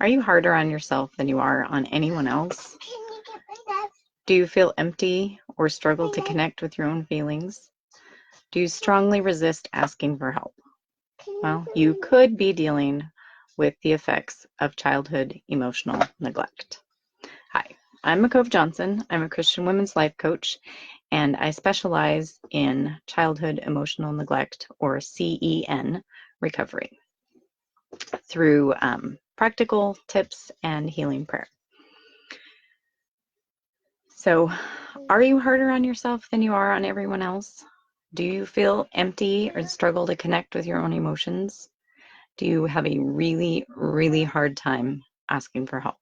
Are you harder on yourself than you are on anyone else? Do you feel empty or struggle to connect with your own feelings? Do you strongly resist asking for help? Well, you could be dealing with the effects of childhood emotional neglect. Hi, I'm Mukkove Johnson. I'm a Christian women's life coach, and I specialize in childhood emotional neglect, or CEN, recovery through practical tips and healing prayer. So, are you harder on yourself than you are on everyone else? Do you feel empty or struggle to connect with your own emotions? Do you have a really, really hard time asking for help?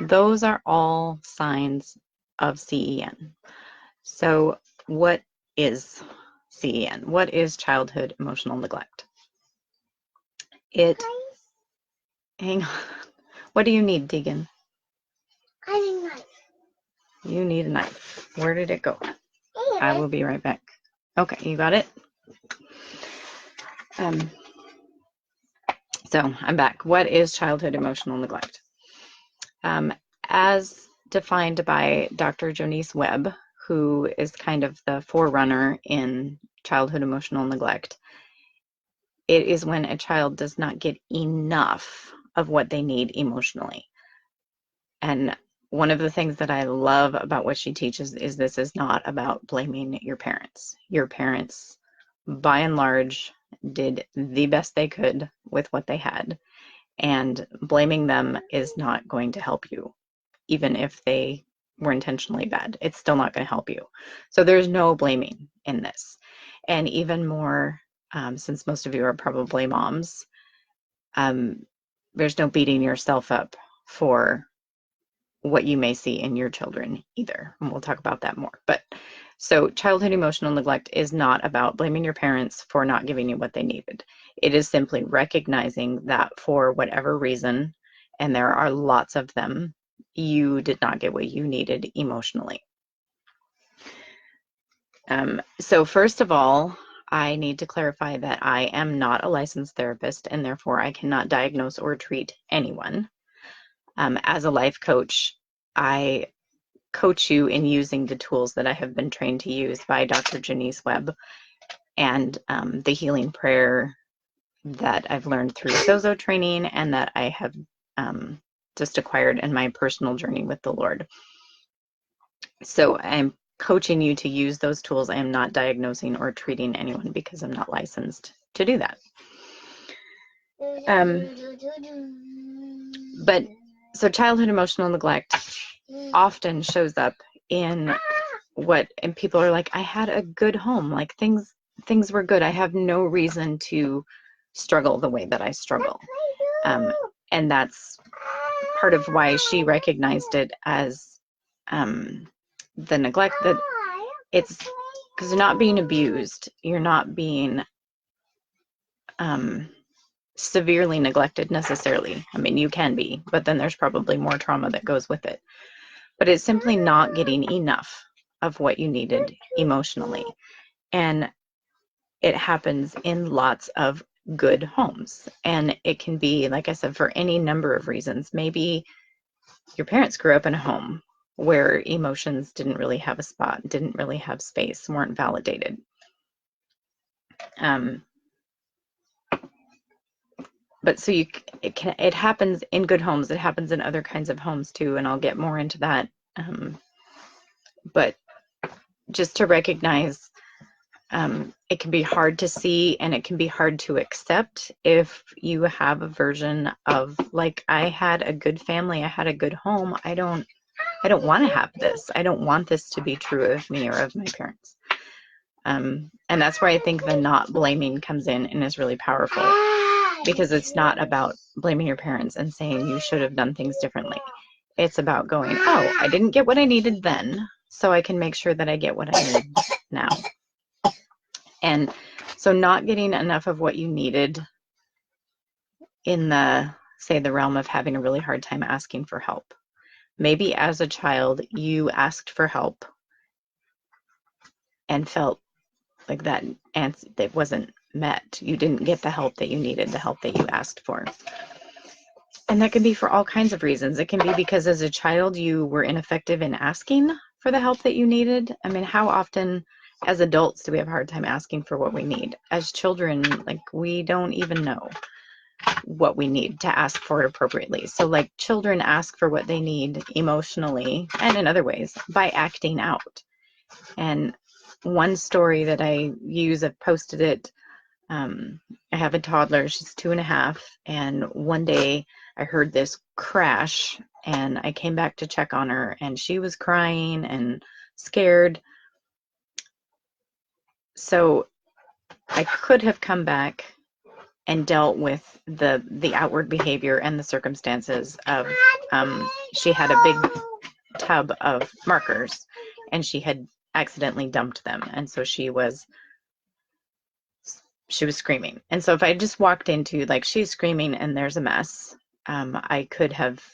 Those are all signs of CEN. So, what is CEN? What is childhood emotional neglect? Hang on. What do you need, Deegan? I need a knife. You need a knife. Where did it go? I will be right back. Okay, you got it? So I'm back. What is childhood emotional neglect? As defined by Dr. Jonice Webb, who is kind of the forerunner in childhood emotional neglect, it is when a child does not get enough of what they need emotionally. And one of the things that I love about what she teaches is this is not about blaming your parents. Your parents, by and large, did the best they could with what they had. And blaming them is not going to help you, even if they were intentionally bad. It's still not going to help you. So there's no blaming in this. And even more, since most of you are probably moms, there's no beating yourself up for what you may see in your children either. And we'll talk about that more. But so childhood emotional neglect is not about blaming your parents for not giving you what they needed. It is simply recognizing that for whatever reason, and there are lots of them, you did not get what you needed emotionally. So first of all, I need to clarify that I am not a licensed therapist, and therefore I cannot diagnose or treat anyone. As a life coach, I coach you in using the tools that I have been trained to use by Dr. Jonice Webb and the healing prayer that I've learned through Sozo training and that I have just acquired in my personal journey with the Lord. So I'm coaching you to use those tools. I am not diagnosing or treating anyone because I'm not licensed to do that. But so childhood emotional neglect often shows up in and people are like, I had a good home, like things were good. I have no reason to struggle the way that I struggle. And that's part of why she recognized it as the neglect, that it's because you're not being abused, you're not being severely neglected necessarily. I mean, you can be, but then there's probably more trauma that goes with it. But it's simply not getting enough of what you needed emotionally. And it happens in lots of good homes. And it can be, like I said, for any number of reasons. Maybe your parents grew up in a home where emotions didn't really have a spot, didn't really have space, weren't validated. But so it happens in good homes. It happens in other kinds of homes too, and I'll get more into that. But just to recognize, it can be hard to see and it can be hard to accept if you have a version of, like, I had a good family, I had a good home. I don't want to have this. I don't want this to be true of me or of my parents. And that's where I think the not blaming comes in and is really powerful, because it's not about blaming your parents and saying you should have done things differently. It's about going, oh, I didn't get what I needed then, so I can make sure that I get what I need now. And so not getting enough of what you needed in the realm of having a really hard time asking for help. Maybe as a child, you asked for help and felt like that wasn't met. You didn't get the help that you needed, the help that you asked for. And that can be for all kinds of reasons. It can be because as a child you were ineffective in asking for the help that you needed. I mean, how often as adults do we have a hard time asking for what we need? As children, like, we don't even know what we need to ask for it appropriately. So like children ask for what they need emotionally and in other ways by acting out. And one story that I use, I've posted it. I have a toddler, she's 2.5, and one day I heard this crash and I came back to check on her and she was crying and scared. So I could have come back and dealt with the outward behavior and the circumstances of she had a big tub of markers and she had accidentally dumped them, and so she was screaming. And so if I just walked into like she's screaming and there's a mess, I could have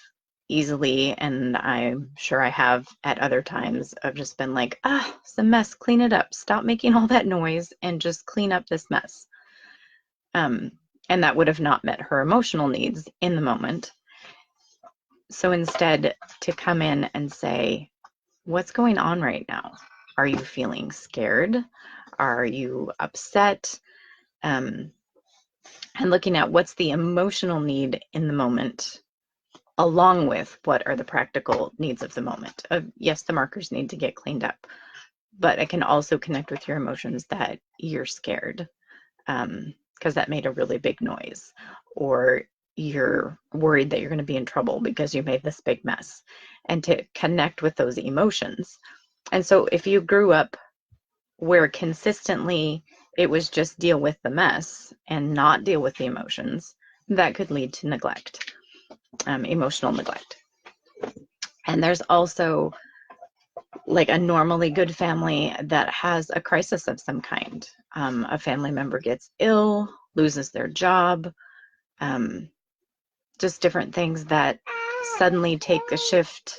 easily, and I'm sure I have at other times, of just been like, it's a mess, clean it up, stop making all that noise and just clean up this mess. And that would have not met her emotional needs in the moment. So instead, to come in and say, what's going on right now? Are you feeling scared? Are you upset? And looking at what's the emotional need in the moment, along with what are the practical needs of the moment. Yes, the markers need to get cleaned up, but I can also connect with your emotions that you're scared because that made a really big noise, or you're worried that you're going to be in trouble because you made this big mess, and to connect with those emotions. And so if you grew up where consistently it was just deal with the mess and not deal with the emotions, that could lead to neglect, emotional neglect. And there's also like a normally good family that has a crisis of some kind. A family member gets ill, loses their job, just different things that suddenly take a shift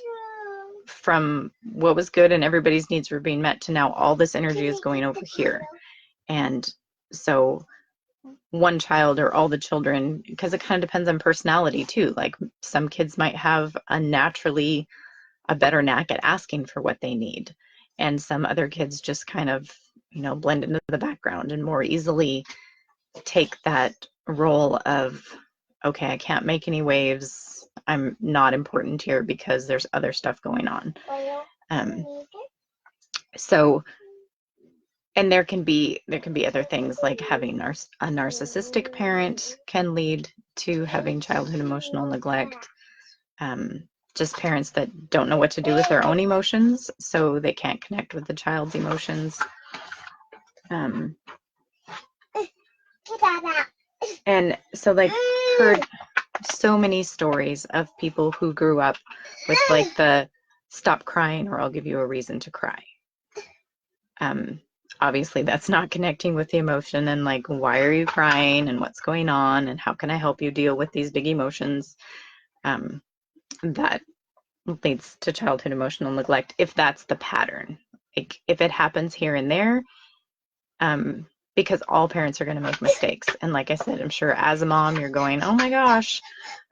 from what was good and everybody's needs were being met to now all this energy is going over here. And so one child or all the children, because it kind of depends on personality too. Like some kids might have a better knack at asking for what they need, and some other kids just kind of, blend into the background and more easily take that role of, okay, I can't make any waves, I'm not important here because there's other stuff going on. So, and there can be other things like having a narcissistic parent can lead to having childhood emotional neglect. Just parents that don't know what to do with their own emotions, so they can't connect with the child's emotions. And so like heard so many stories of people who grew up with like the stop crying or I'll give you a reason to cry. Obviously that's not connecting with the emotion and like, why are you crying and what's going on and how can I help you deal with these big emotions? That leads to childhood emotional neglect if that's the pattern. Like if it happens here and there, because all parents are going to make mistakes. And like I said, I'm sure as a mom, you're going, oh my gosh,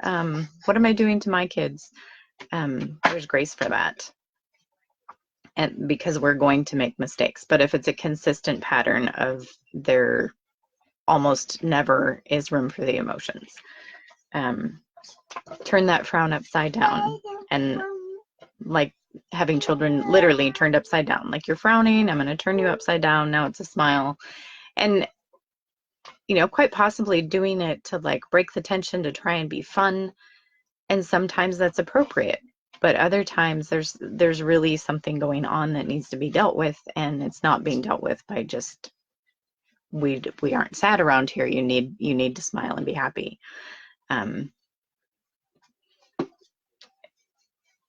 what am I doing to my kids? There's grace for that. And because we're going to make mistakes. But if it's a consistent pattern of there almost never is room for the emotions, turn that frown upside down. And like having children literally turned upside down, like you're frowning, I'm going to turn you upside down, now it's a smile. And quite possibly doing it to like break the tension, to try and be fun, and sometimes that's appropriate, but other times there's really something going on that needs to be dealt with, and it's not being dealt with by just we aren't sad around here, you need to smile and be happy.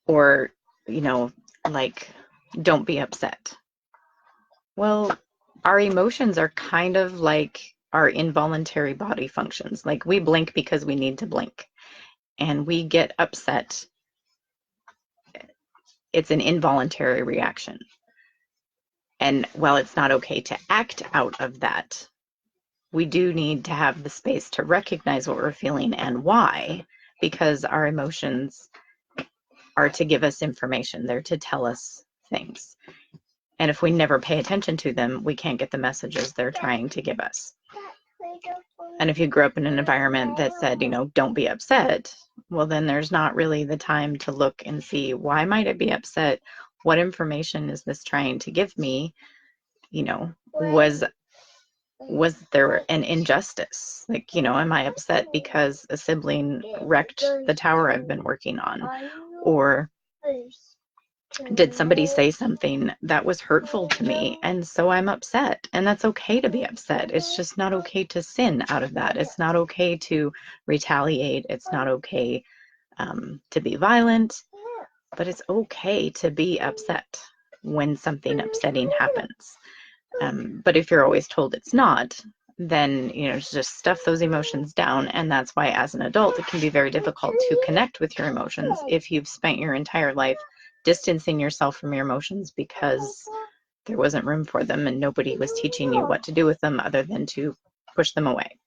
Or like, don't be upset. Well, our emotions are kind of like our involuntary body functions. Like we blink because we need to blink, and we get upset. It's an involuntary reaction. And while it's not okay to act out of that, we do need to have the space to recognize what we're feeling and why, because our emotions are to give us information. They're to tell us things. And if we never pay attention to them, we can't get the messages they're trying to give us. And if you grew up in an environment that said, don't be upset, well, then there's not really the time to look and see, why might I be upset? What information is this trying to give me? Was there an injustice? Like, am I upset because a sibling wrecked the tower I've been working on? Or did somebody say something that was hurtful to me, and so I'm upset? And that's okay to be upset. It's just not okay to sin out of that. It's not okay to retaliate. It's not okay to be violent, but it's okay to be upset when something upsetting happens. But if you're always told it's not, then just stuff those emotions down. And that's why as an adult it can be very difficult to connect with your emotions if you've spent your entire life distancing yourself from your emotions because there wasn't room for them and nobody was teaching you what to do with them other than to push them away.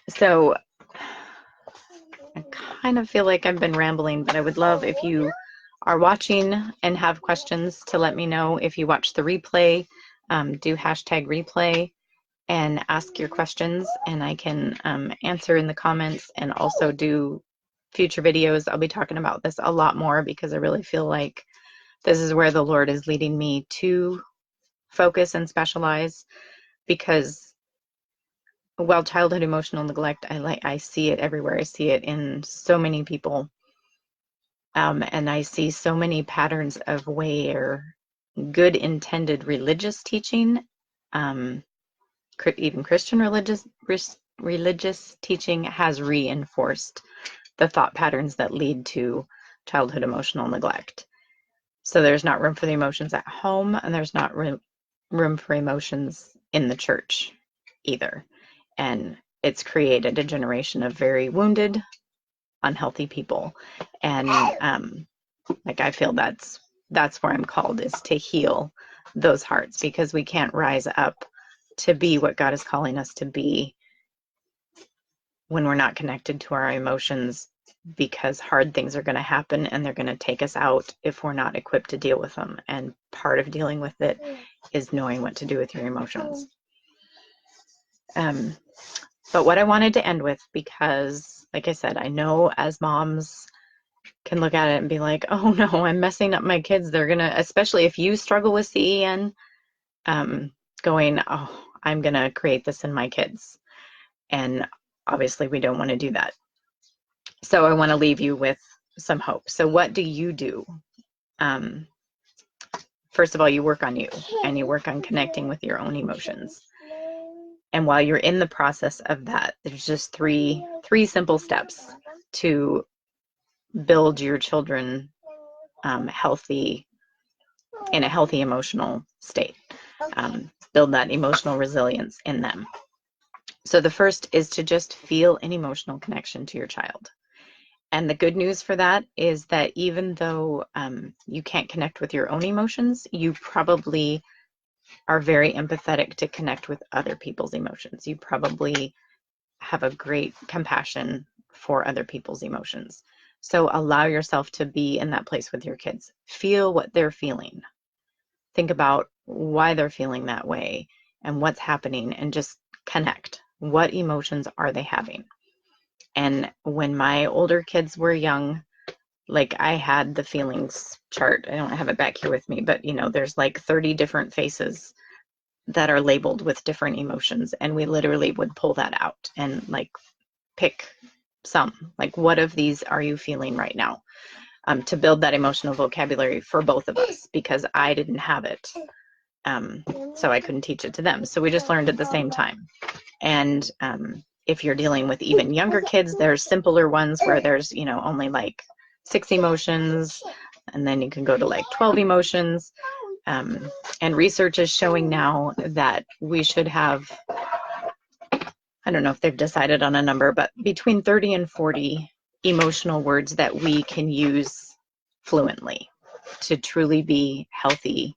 So I kind of feel like I've been rambling, but I would love if you are watching and have questions to let me know. If you watch the replay, do #replay and ask your questions, and I can answer in the comments and also do future videos. I'll be talking about this a lot more because I really feel like this is where the Lord is leading me to focus and specialize, because while childhood emotional neglect, I see it everywhere. I see it in so many people. And I see so many patterns of where good intended religious teaching, even Christian religious teaching, has reinforced the thought patterns that lead to childhood emotional neglect. So there's not room for the emotions at home, and there's not room for emotions in the church either. And it's created a generation of very wounded, unhealthy people. And I feel that's where I'm called, is to heal those hearts, because we can't rise up to be what God is calling us to be when we're not connected to our emotions, because hard things are going to happen and they're going to take us out if we're not equipped to deal with them. And part of dealing with it is knowing what to do with your emotions. But what I wanted to end with, because like I said, I know as moms can look at it and be like, oh no, I'm messing up my kids. They're going to, especially if you struggle with CEN, going, oh, I'm going to create this in my kids. And obviously we don't want to do that. So I want to leave you with some hope. So what do you do? First of all, you work on you, and you work on connecting with your own emotions. And while you're in the process of that, there's just three simple steps to build your children healthy, in a healthy emotional state. Build that emotional resilience in them. So the first is to just feel an emotional connection to your child. And the good news for that is that even though you can't connect with your own emotions, you probably are very empathetic to connect with other people's emotions. You probably have a great compassion for other people's emotions. So allow yourself to be in that place with your kids. Feel what they're feeling. Think about why they're feeling that way and what's happening, and just connect. What emotions are they having? And when my older kids were young, like, I had the feelings chart. I don't have it back here with me, but there's like 30 different faces that are labeled with different emotions, and we literally would pull that out and like pick some, like, what of these are you feeling right now, to build that emotional vocabulary for both of us, because I didn't have it, so I couldn't teach it to them. So we just learned at the same time. And if you're dealing with even younger kids, there's simpler ones where there's only like 6 emotions, and then you can go to like 12 emotions. And research is showing now that we should have, I don't know if they've decided on a number, but between 30 and 40 emotional words that we can use fluently to truly be healthy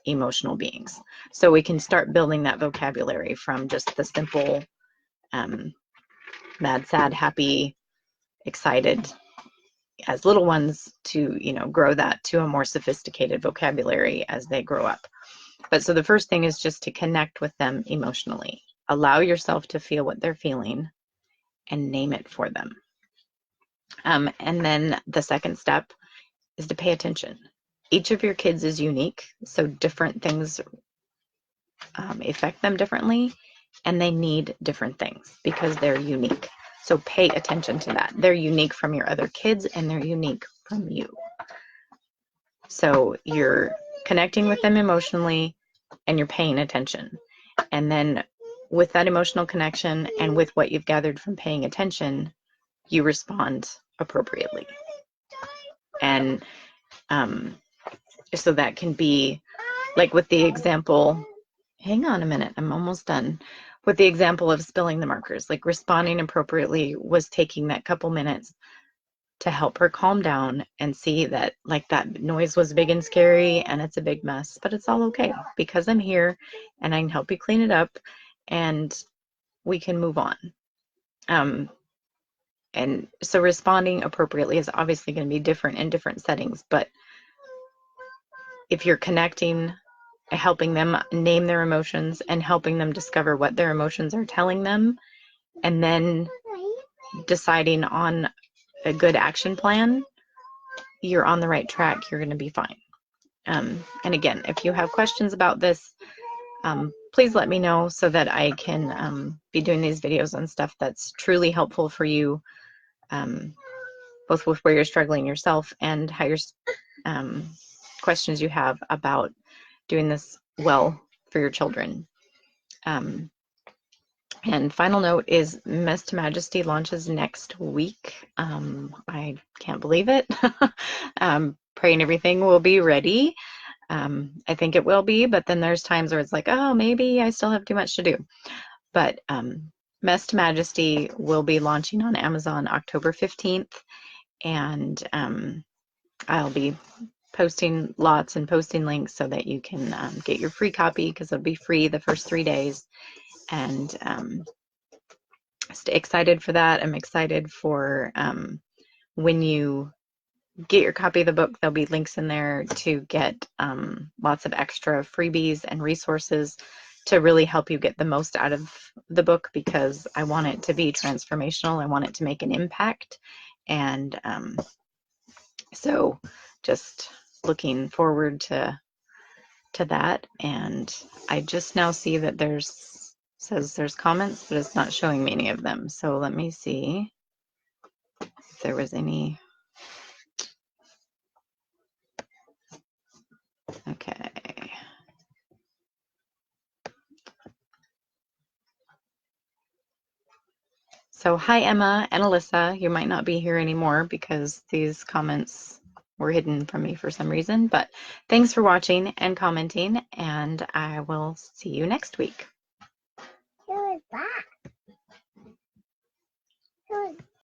emotional beings. So we can start building that vocabulary from just the simple mad, sad, happy, excited as little ones to, grow that to a more sophisticated vocabulary as they grow up. But so the first thing is just to connect with them emotionally. Allow yourself to feel what they're feeling and name it for them. And then the second step is to pay attention. Each of your kids is unique, so different things affect them differently, and they need different things because they're unique. So pay attention to that. They're unique from your other kids, and they're unique from you. So you're connecting with them emotionally, and you're paying attention. And then with that emotional connection and with what you've gathered from paying attention, you respond appropriately. And so that can be like with the example, hang on a minute, I'm almost done. With the example of spilling the markers, like responding appropriately was taking that couple minutes to help her calm down and see that like that noise was big and scary and it's a big mess, but it's all okay because I'm here and I can help you clean it up and we can move on. And so responding appropriately is obviously going to be different in different settings, but if you're connecting, helping them name their emotions and helping them discover what their emotions are telling them, and then deciding on a good action plan, you're on the right track. You're going to be fine. And again, if you have questions about this, please let me know so that I can be doing these videos on stuff that's truly helpful for you, both with where you're struggling yourself and how your questions you have about doing this well for your children. And final note is Mess to Majesty launches next week. I can't believe it. Praying everything will be ready. I think it will be, but then there's times where it's like, oh, maybe I still have too much to do. But Mess to Majesty will be launching on Amazon October 15th, and I'll be posting lots and posting links so that you can get your free copy because it'll be free the first 3 days. And excited for that. I'm excited for when you get your copy of the book, there'll be links in there to get lots of extra freebies and resources to really help you get the most out of the book, because I want it to be transformational. I want it to make an impact. And so just looking forward to that. And I just now see that says there's comments, but it's not showing me any of them. So let me see if there was any. Okay. So hi, Emma and Alyssa. You might not be here anymore because these comments were hidden from me for some reason, but thanks for watching and commenting, and I will see you next week. Who is that? Who is